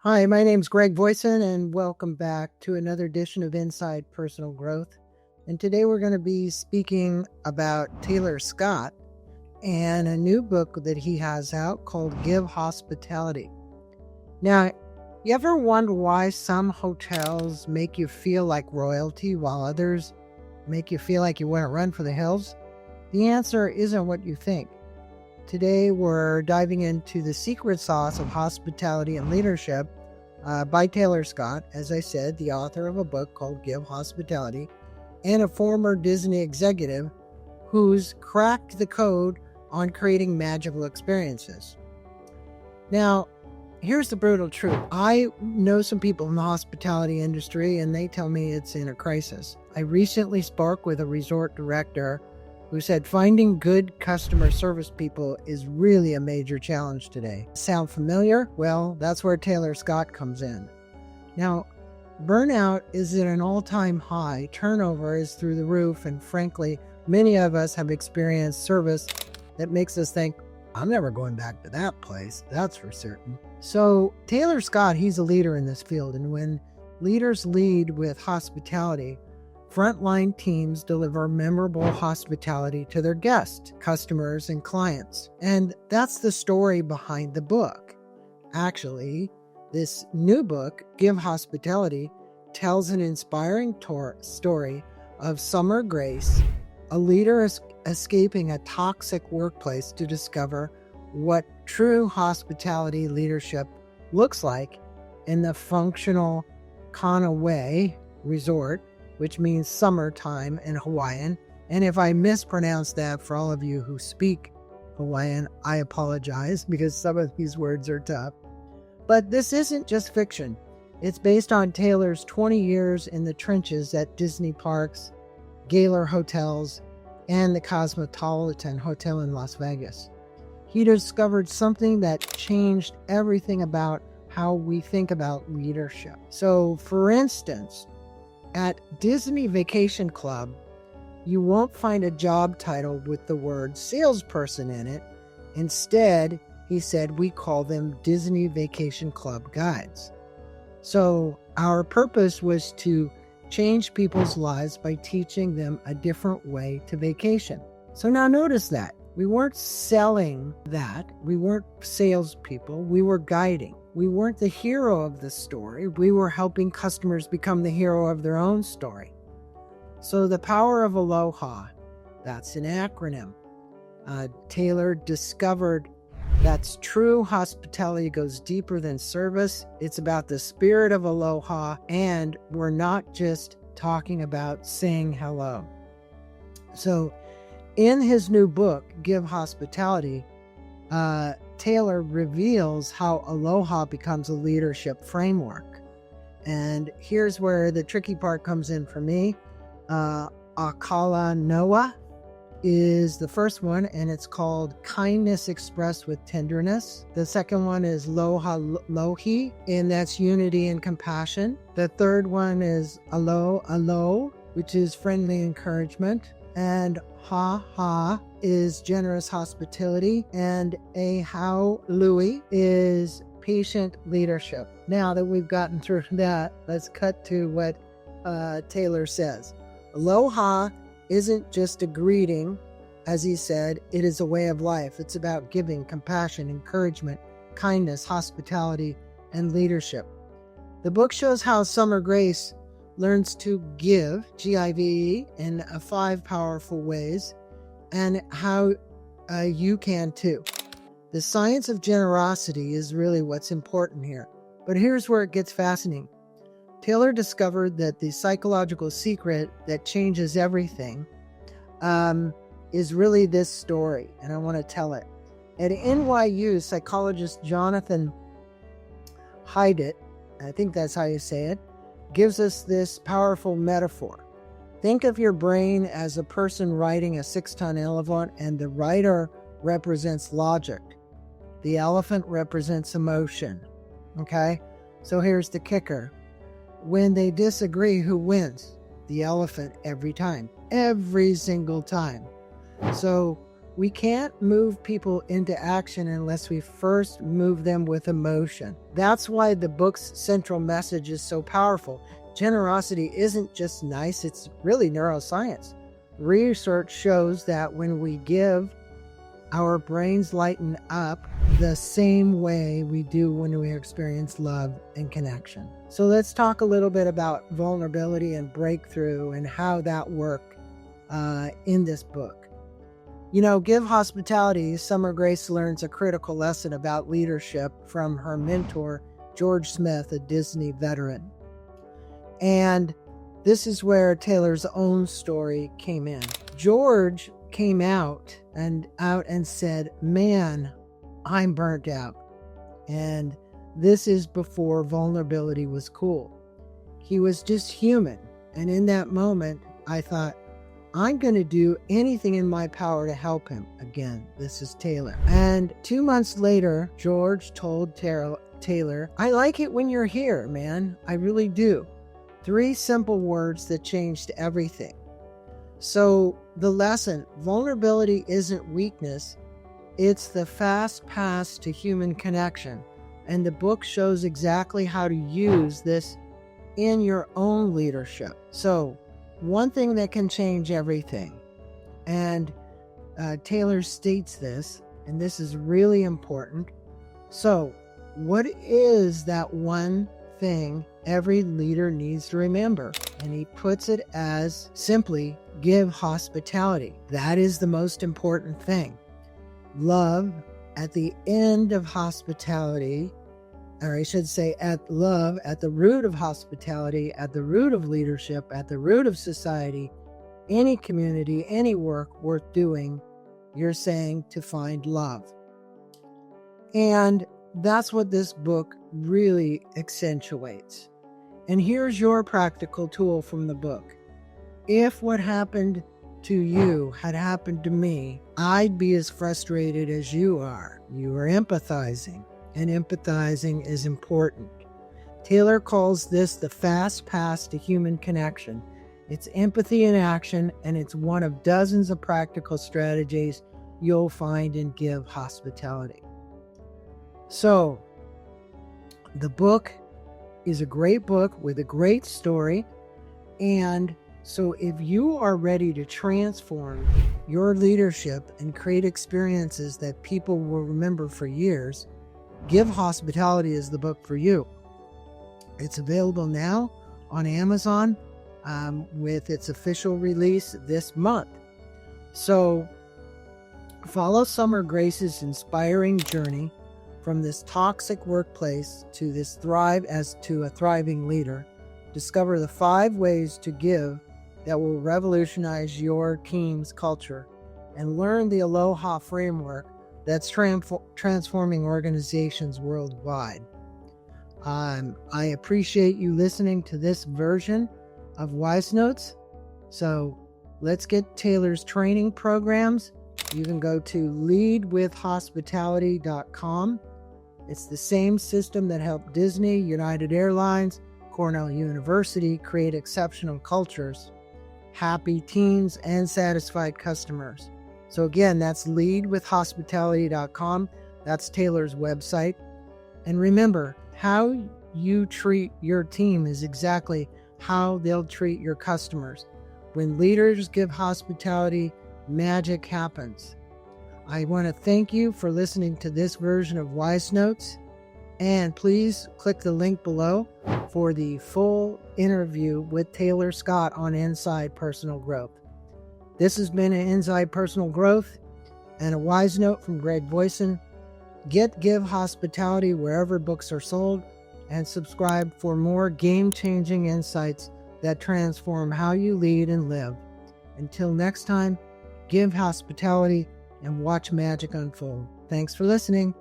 Hi, my name's Greg Voisin, and welcome back to another edition of Inside Personal Growth. And today we're going to be speaking about Taylor Scott and a new book that he has out called Give Hospitality. Now, you ever wonder why some hotels make you feel like royalty while others make you feel like you want to run for the hills? The answer isn't what you think. Today, we're diving into the secret sauce of hospitality and leadership by Taylor Scott, as I said, the author of a book called Give Hospitality, and a former Disney executive who's cracked the code on creating magical experiences. Now, here's the brutal truth. I know some people in the hospitality industry, and they tell me it's in a crisis. I recently spoke with a resort director who said finding good customer service people is really a major challenge today. Sound familiar? Well, that's where Taylor Scott comes in. Now, burnout is at an all-time high, turnover is through the roof, and frankly, many of us have experienced service that makes us think, I'm never going back to that place, that's for certain. So Taylor Scott, he's a leader in this field, and when leaders lead with hospitality, frontline teams deliver memorable hospitality to their guests, customers, and clients. And that's the story behind the book. Actually, this new book, Give Hospitality, tells an inspiring story of Summer Grace, a leader escaping a toxic workplace to discover what true hospitality leadership looks like in the functional Kana Way Resort, which means summertime in Hawaiian. And if I mispronounce that for all of you who speak Hawaiian, I apologize because some of these words are tough. But this isn't just fiction. It's based on Taylor's 20 years in the trenches at Disney parks, Gaylord Hotels, and the Cosmopolitan Hotel in Las Vegas. He discovered something that changed everything about how we think about leadership. So, for instance, at Disney Vacation Club, you won't find a job title with the word salesperson in it. Instead, he said, we call them Disney Vacation Club guides. So our purpose was to change people's lives by teaching them a different way to vacation. So now notice that. We weren't selling that. We weren't salespeople. We were guiding. We weren't the hero of the story. We were helping customers become the hero of their own story. So the power of ALOHA, that's an acronym. Taylor discovered that's true hospitality goes deeper than service. It's about the spirit of ALOHA, and we're not just talking about saying hello. So in his new book, Give Hospitality, Taylor reveals how ALOHA becomes a leadership framework. And here's where the tricky part comes in for me. Akala Noah is the first one, and it's called Kindness Expressed with Tenderness. The second one is Loha Lohi, and that's unity and compassion. The third one is Alo, which is friendly encouragement. And Ha is generous hospitality, and Ahau Lui is patient leadership. Now that we've gotten through that, let's cut to what Taylor says. Aloha isn't just a greeting, as he said, it is a way of life. It's about giving, compassion, encouragement, kindness, hospitality, and leadership. The book shows how Summer Grace learns to give, G-I-V-E, in 5 powerful ways, and how you can too. The science of generosity is really what's important here. But here's where it gets fascinating. Taylor discovered that the psychological secret that changes everything is really this story, and I want to tell it. At NYU, psychologist Jonathan Haidt, I think that's how you say it, gives us this powerful metaphor. Think of your brain as a person riding a 6-ton elephant, and the rider represents logic. The elephant represents emotion. Okay? So here's the kicker. When they disagree, who wins? The elephant every time. Every single time. So We can't move people into action unless we first move them with emotion. That's why the book's central message is so powerful. Generosity isn't just nice, it's really neuroscience. Research shows that when we give, our brains lighten up the same way we do when we experience love and connection. So let's talk a little bit about vulnerability and breakthrough and how that worked in this book. Give hospitality. Summer Grace learns a critical lesson about leadership from her mentor, George Smith, a Disney veteran. And this is where Taylor's own story came in. George came out and said, "Man, I'm burnt out." And this is before vulnerability was cool. He was just human. And in that moment, I thought, I'm going to do anything in my power to help him. Again, this is Taylor. And 2 months later, George told Taylor, "I like it when you're here, man. I really do." 3 simple words that changed everything. So the lesson, vulnerability isn't weakness. It's the fast path to human connection. And the book shows exactly how to use this in your own leadership. So one thing that can change everything. And Taylor states this, and this is really important. So what is that one thing every leader needs to remember? And he puts it as simply, give hospitality. That is the most important thing. Love at the end of hospitality, or I should say love at the root of hospitality, at the root of leadership, at the root of society, any community, any work worth doing, you're saying to find love. And that's what this book really accentuates. And here's your practical tool from the book. If what happened to you had happened to me, I'd be as frustrated as you are. You are empathizing, and empathizing is important. Taylor calls this the fast path to human connection. It's empathy in action, and it's one of dozens of practical strategies you'll find in Give Hospitality. So, the book is a great book with a great story, and so if you are ready to transform your leadership and create experiences that people will remember for years, Give Hospitality is the book for you. It's available now on Amazon with its official release this month. So follow Summer Grace's inspiring journey from this toxic workplace to this to a thriving leader. Discover the 5 ways to give that will revolutionize your team's culture, and learn the ALOHA framework that's transforming organizations worldwide. I appreciate you listening to this version of WiseNotes. So let's get Taylor's training programs. You can go to leadwithhospitality.com. It's the same system that helped Disney, United Airlines, Cornell University create exceptional cultures, happy teams, and satisfied customers. So again, that's leadwithhospitality.com. That's Taylor's website. And remember, how you treat your team is exactly how they'll treat your customers. When leaders give hospitality, magic happens. I want to thank you for listening to this version of WiseNotes, and please click the link below for the full interview with Taylor Scott on Inside Personal Growth. This has been an Inside Personal Growth and a WiseNote from Greg Voisin. Give Hospitality wherever books are sold, and subscribe for more game-changing insights that transform how you lead and live. Until next time, give hospitality and watch magic unfold. Thanks for listening.